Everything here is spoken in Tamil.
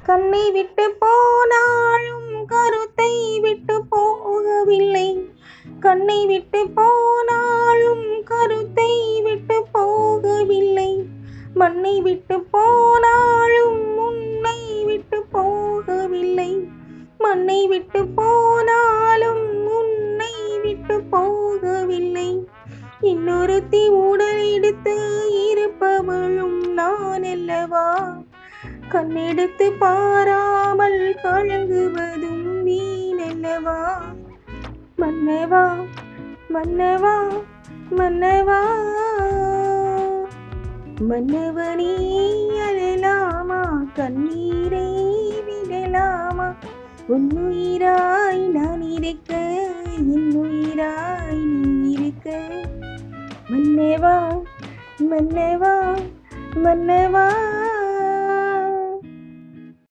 கண்ணை விட்டு போனாலும் கருத்தை விட்டு போகவில்லை. கண்ணை விட்டு போனாலும் கருத்தை விட்டு போகவில்லை. மண்ணை விட்டு போனாலும் உன்னை விட்டு போகவில்லை. மண்ணை விட்டு போனாலும் உன்னை விட்டு போகவில்லை. இன்னொருத்தி உடல் எடுத்து இருப்பவளும் நான் அல்லவா? கண்ணெடுத்து பாராமல் கலங்குவதும் வீணல்லவா? மன்னவா மன்னவா மன்னவா, மன்னவனே அழலாமா? கண்ணீரை விடலாமா? உன்னுயிராய் நான் இருக்க, இன்னுயிராய் நீ இருக்க. மன்னவா மன்னவா மன்னவா.